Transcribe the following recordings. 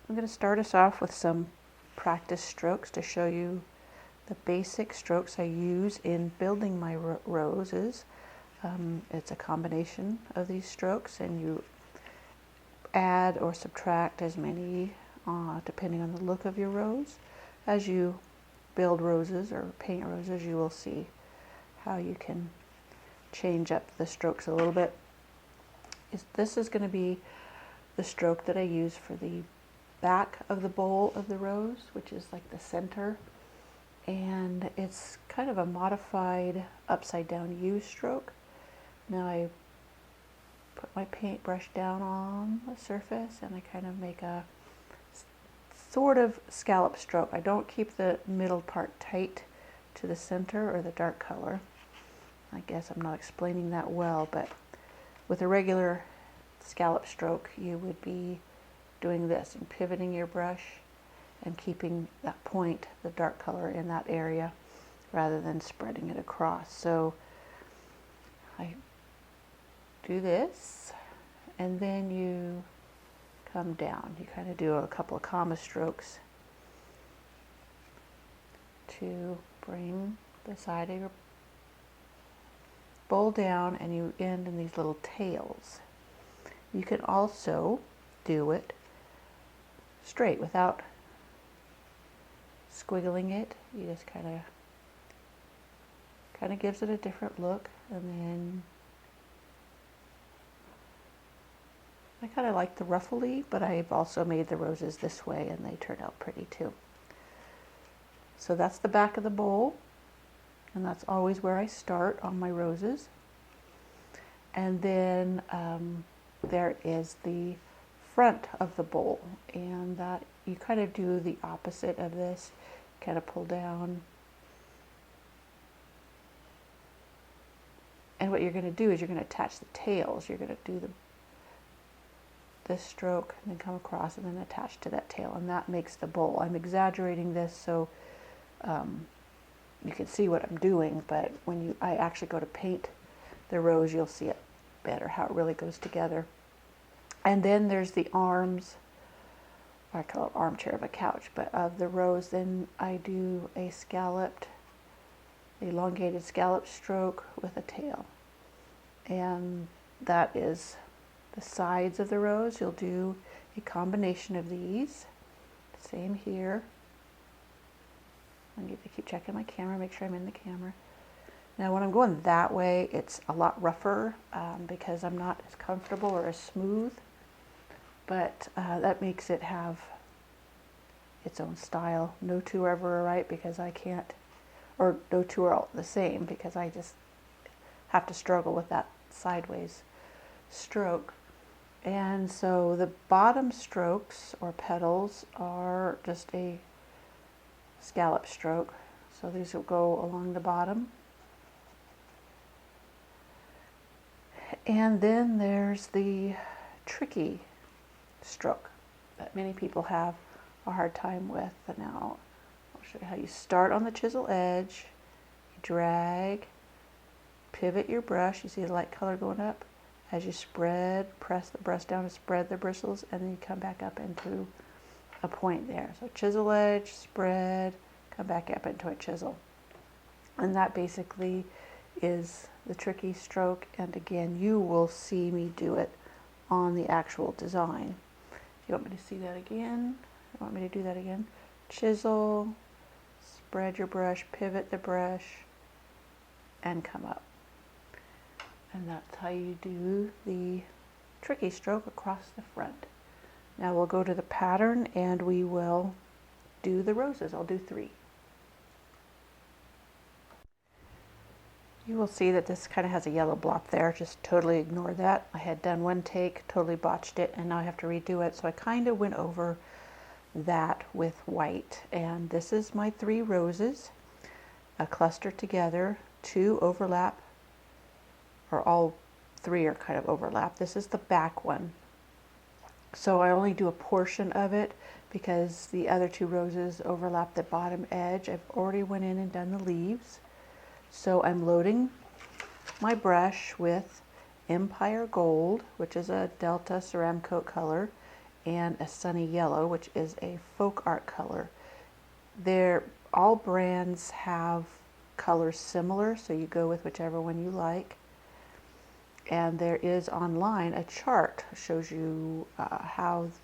I'm going to start us off with some practice strokes to show you the basic strokes I use in building my roses. It's a combination of these strokes, and you add or subtract as many depending on the look of your rose. As you build roses or paint roses, you will see how you can change up the strokes a little bit. This is going to be the stroke that I use for the back of the bowl of the rose, which is like the center, and it's kind of a modified upside down U stroke. Now I put my paintbrush down on the surface and I kind of make a sort of scallop stroke. I don't keep the middle part tight to the center or the dark color. I guess I'm not explaining that well, but with a regular scallop stroke you would be doing this and pivoting your brush and keeping that point, the dark color, in that area rather than spreading it across. So I do this and then you come down. You kind of do a couple of comma strokes to bring the side of your bowl down, and you end in these little tails. You can also do it straight without squiggling it. You just kind of gives it a different look. And then I kind of like the ruffly, but I've also made the roses this way and they turn out pretty too. So that's the back of the bowl, and that's always where I start on my roses. And then there is the front of the bowl, and that you kind of do the opposite of this. Kind of pull down, and what you're going to do is you're going to attach the tails. You're going to do this stroke and then come across and then attach to that tail, and that makes the bowl. I'm exaggerating this so you can see what I'm doing, but when I actually go to paint the rose, you'll see it better, how it really goes together. And then there's the arms, I call it armchair of a couch, but of the rose. Then I do a elongated scallop stroke with a tail, and that is the sides of the rose. You'll do a combination of these. Same here. I need to keep checking my camera, make sure I'm in the camera. Now when I'm going that way, it's a lot rougher because I'm not as comfortable or as smooth, but that makes it have its own style. No two are ever right because I can't, or no two are all the same because I just have to struggle with that sideways stroke. And so the bottom strokes or petals are just a scallop stroke. So these will go along the bottom. And then there's the tricky stroke that many people have a hard time with. And now I'll show you how you start on the chisel edge, you drag, pivot your brush, you see the light color going up. As you spread, press the brush down to spread the bristles, and then you come back up into a point there. So chisel edge, spread, come back up into a chisel. And that basically is the tricky stroke, and again you will see me do it on the actual design. You want me to see that again? You want me to do that again? Chisel, spread your brush, pivot the brush, and come up. And that's how you do the tricky stroke across the front. Now we'll go to the pattern and we will do the roses. I'll do 3. You will see that this kind of has a yellow blop there. Just totally ignore that. I had done one take, totally botched it, and now I have to redo it. So I kind of went over that with white. And this is my 3 roses, a cluster together, 2 overlap, or all 3 are kind of overlap. This is the back one. So I only do a portion of it because the other 2 roses overlap the bottom edge. I've already went in and done the leaves. So I'm loading my brush with Empire Gold, which is a Delta Ceramcoat color, and a sunny yellow, which is a folk art color. All brands have colors similar, so you go with whichever one you like. And there is online a chart that shows you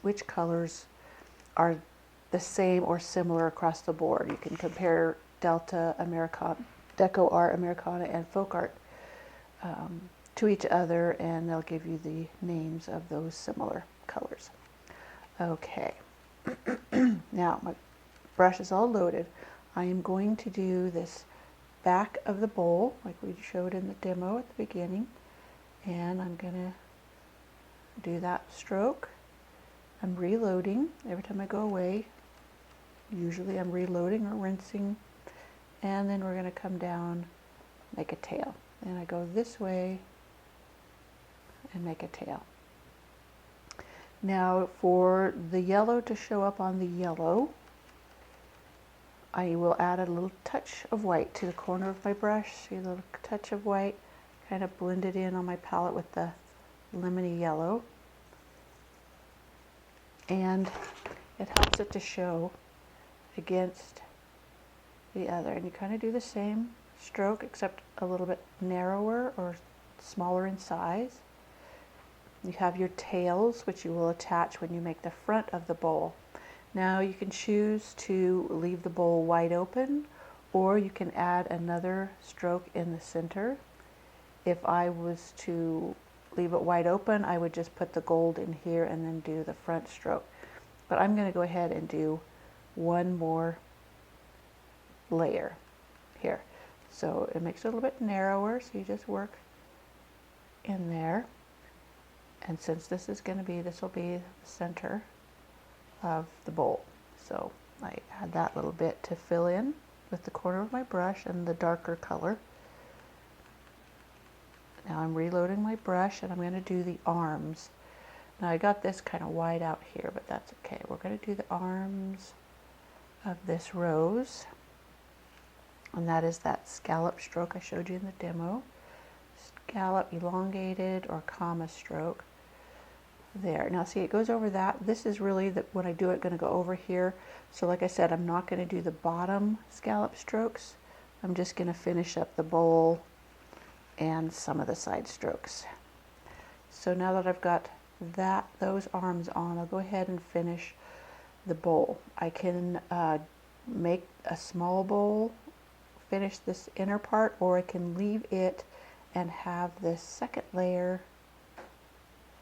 which colors are the same or similar across the board. You can compare Delta, Deco Art, Americana, and Folk Art to each other, and they'll give you the names of those similar colors. Okay, now my brush is all loaded. I am going to do this back of the bowl like we showed in the demo at the beginning, and I'm going to do that stroke. I'm reloading every time I go away. Usually I'm reloading or rinsing, and then we're going to come down, make a tail. And I go this way and make a tail. Now for the yellow to show up on the yellow, I will add a little touch of white to the corner of my brush. See a little touch of white, kind of blend it in on my palette with the lemony yellow. And it helps it to show against the other. And you kind of do the same stroke, except a little bit narrower or smaller in size. You have your tails, which you will attach when you make the front of the bowl. Now you can choose to leave the bowl wide open, or you can add another stroke in the center. If I was to leave it wide open, I would just put the gold in here and then do the front stroke. But I'm going to go ahead and do one more layer here. So it makes it a little bit narrower, so you just work in there. And since this will be the center of the bowl. So I add that little bit to fill in with the corner of my brush and the darker color. Now I'm reloading my brush, and I'm going to do the arms. Now I got this kind of wide out here, but that's okay. We're going to do the arms of this rose, and that is that scallop stroke I showed you in the demo. Scallop, elongated, or comma stroke. There. Now see, it goes over that. This is really, when I do it, going to go over here. So like I said, I'm not going to do the bottom scallop strokes. I'm just going to finish up the bowl and some of the side strokes. So now that I've got those arms on, I'll go ahead and finish the bowl. I can make a small bowl, finish this inner part, or I can leave it and have this second layer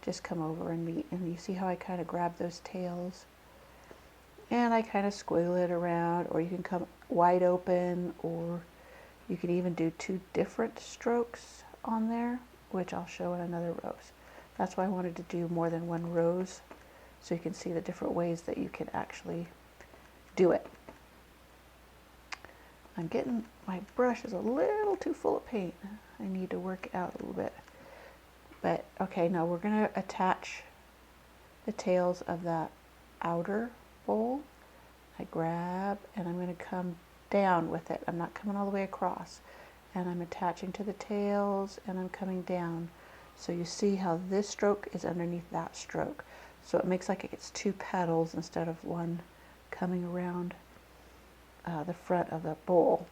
just come over and meet. And you see how I kind of grab those tails and I kind of squiggle it around, or you can come wide open, or you can even do two different strokes on there, which I'll show in another rose. That's why I wanted to do more than one rose, so you can see the different ways that you can actually do it. I'm getting, my brush is a little too full of paint. I need to work it out a little bit. But okay, now we're going to attach the tails of that outer bowl. I grab and I'm going to come down with it. I'm not coming all the way across. And I'm attaching to the tails and I'm coming down. So you see how this stroke is underneath that stroke. So it makes like it gets two petals instead of one coming around the front of the bowl.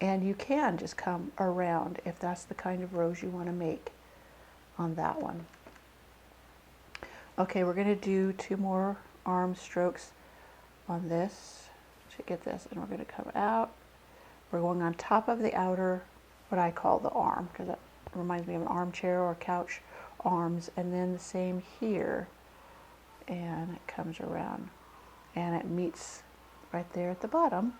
And you can just come around if that's the kind of rose you want to make on that one. Okay, we're going to do two more arm strokes on this. Should get this, and we're going to come out. We're going on top of the outer, what I call the arm, because that reminds me of an armchair or couch arms, and then the same here, and it comes around and it meets right there at the bottom.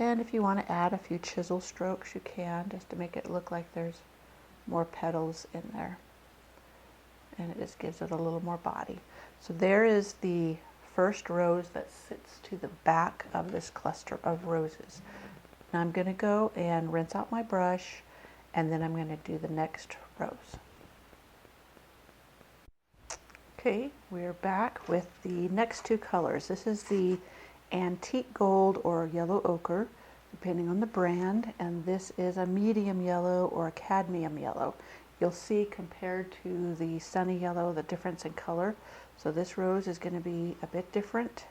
And if you want to add a few chisel strokes, you can, just to make it look like there's more petals in there, and it just gives it a little more body. So there is the first rose that sits to the back of this cluster of roses. Now I'm going to go and rinse out my brush, and then I'm going to do the next rose. Okay, we're back with the next two colors. This is the antique gold or yellow ochre, depending on the brand, and this is a medium yellow or a cadmium yellow. You'll see compared to the sunny yellow the difference in color. So this rose is going to be a bit different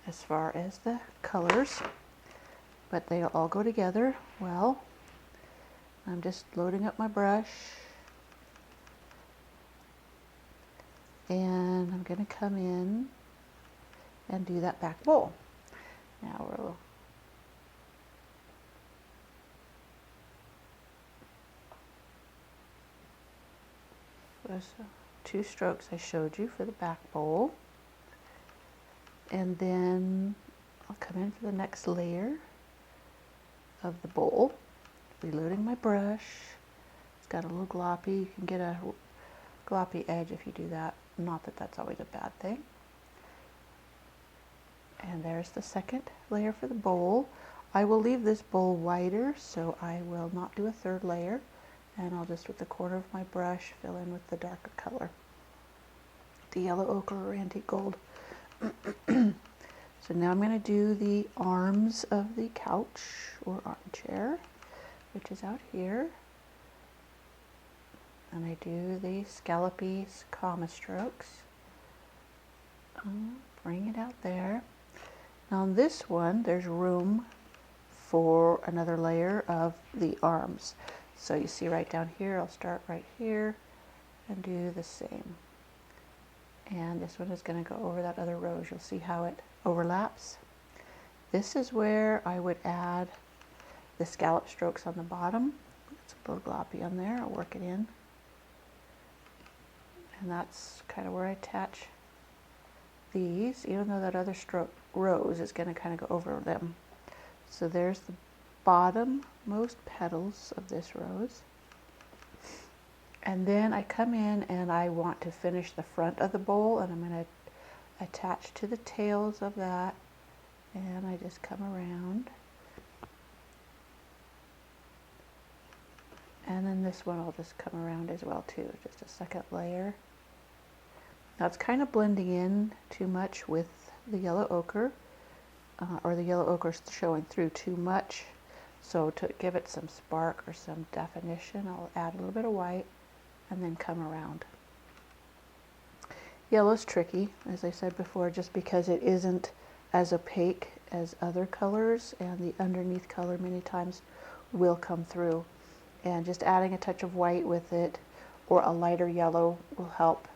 as far as the colors, but they all go together well. I'm just loading up my brush, and I'm going to come in and do that back bowl. Now we'll those 2 strokes I showed you for the back bowl, and then I'll come in for the next layer of the bowl, reloading my brush. It's got a little gloppy. You can get a gloppy edge if you do that. Not that that's always a bad thing. And there's the second layer for the bowl. I will leave this bowl wider, so I will not do a 3rd layer, and I'll just with the corner of my brush fill in with the darker color, the yellow ochre or antique gold. So now I'm going to do the arms of the couch or armchair, which is out here, and I do the scallopy comma strokes. Bring it out there. Now on this one, there's room for another layer of the arms. So you see right down here, I'll start right here and do the same. And this one is going to go over that other rose. You'll see how it overlaps. This is where I would add the scallop strokes on the bottom. It's a little gloppy on there. I'll work it in. And that's kind of where I attach these, even though that other stroke rose is going to kind of go over them. So there's the bottom most petals of this rose. And then I come in and I want to finish the front of the bowl, and I'm going to attach to the tails of that, and I just come around. And then this one I'll just come around as well too, just a second layer. Now it's kind of blending in too much with the yellow ochre, or the yellow ochre is showing through too much. So to give it some spark or some definition, I'll add a little bit of white and then come around. Yellow's tricky, as I said before, just because it isn't as opaque as other colors, and the underneath color many times will come through. And just adding a touch of white with it or a lighter yellow will help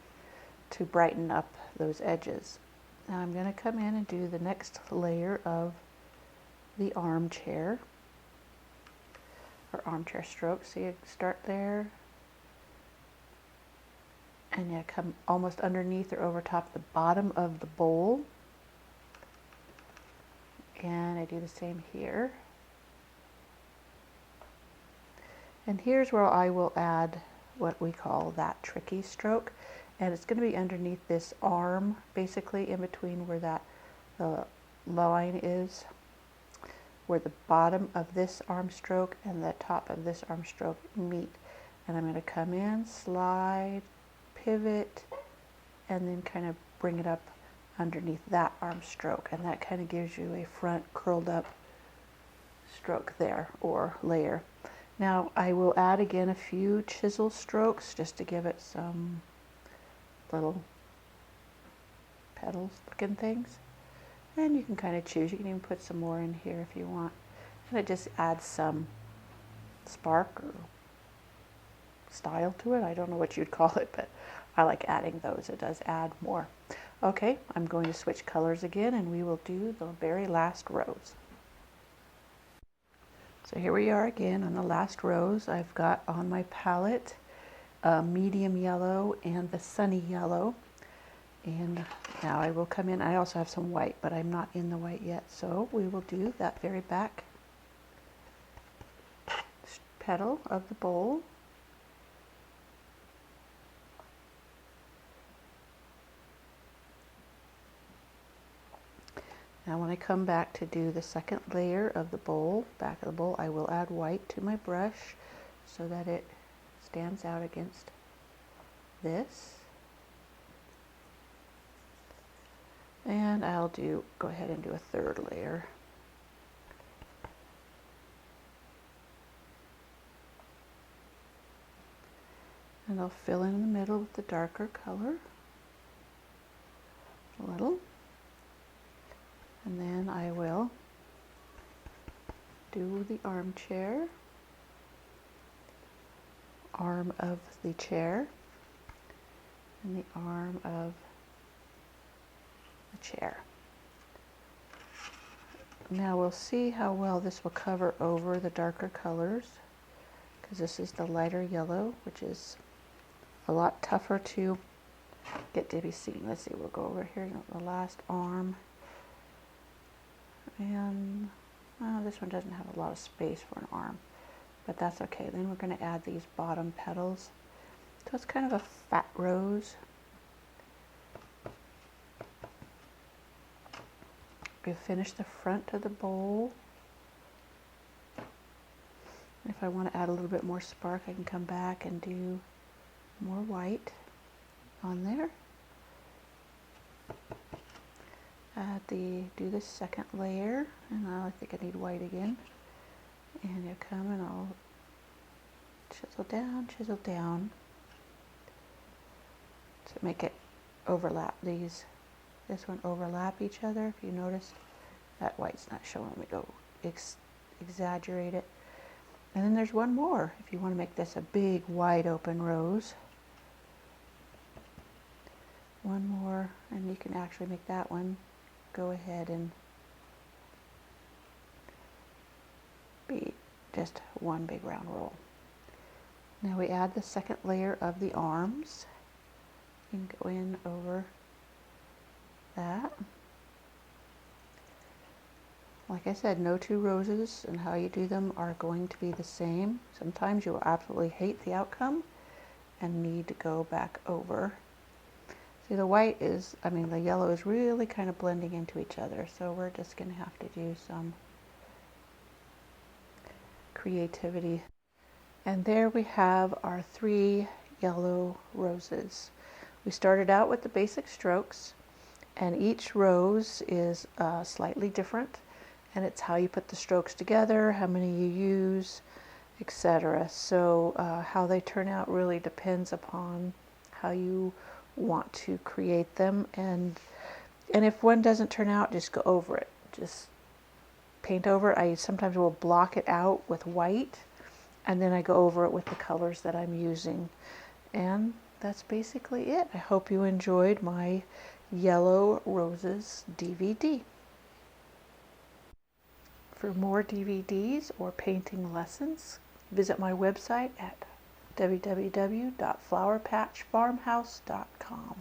to brighten up those edges. Now I'm going to come in and do the next layer of the armchair, or armchair strokes. So you start there, and you come almost underneath or over top the bottom of the bowl. And I do the same here. And here's where I will add what we call that tricky stroke. And it's going to be underneath this arm, basically in between where that line is, where the bottom of this arm stroke and the top of this arm stroke meet. And I'm going to come in, slide, pivot, and then kind of bring it up underneath that arm stroke. And that kind of gives you a front curled up stroke there, or layer. Now I will add again a few chisel strokes just to give it some little petals looking things. And you can kind of choose. You can even put some more in here if you want. And it just adds some spark or style to it. I don't know what you'd call it, but I like adding those. It does add more. Okay, I'm going to switch colors again, and we will do the very last rose. So here we are again on the last rose. I've got on my palette medium yellow and the sunny yellow. And now I will come in. I also have some white, but I'm not in the white yet. So we will do that very back petal of the bowl. Now when I come back to do the second layer of the bowl, back of the bowl, I will add white to my brush so that it stands out against this. And I'll go ahead and do a third layer. And I'll fill in the middle with the darker color. a little. And then I will do the armchair, arm of the chair, and the arm of the chair. Now we'll see how well this will cover over the darker colors, because this is the lighter yellow, which is a lot tougher to get to be seen. Let's see, we'll go over here, the last arm. And this one doesn't have a lot of space for an arm, but that's okay. Then we're going to add these bottom petals. So it's kind of a fat rose. We've finished the front of the bowl. If I want to add a little bit more spark, I can come back and do more white on there. Do the second layer, and I think I need white again. And you come and I'll chisel down to make it overlap these. This one overlap each other. If you notice, that white's not showing. Let me go exaggerate it. And then there's one more. If you want to make this a big, wide open rose, one more, and you can actually make that one go ahead and be just one big round roll. Now we add the second layer of the arms. You can go in over that. Like I said, no two roses and how you do them are going to be the same. Sometimes you will absolutely hate the outcome and need to go back over. See, the white is, the yellow is really kind of blending into each other, so we're just going to have to do some creativity. And there we have our 3 yellow roses. We started out with the basic strokes, and each rose is slightly different, and it's how you put the strokes together, how many you use, etc. So how they turn out really depends upon how you want to create them, and if one doesn't turn out, just go over it, just paint over it. I sometimes will block it out with white, and then I go over it with the colors that I'm using, and that's basically it. I hope you enjoyed my Yellow Roses DVD. For more DVDs or painting lessons, visit my website at www.flowerpatchfarmhouse.com.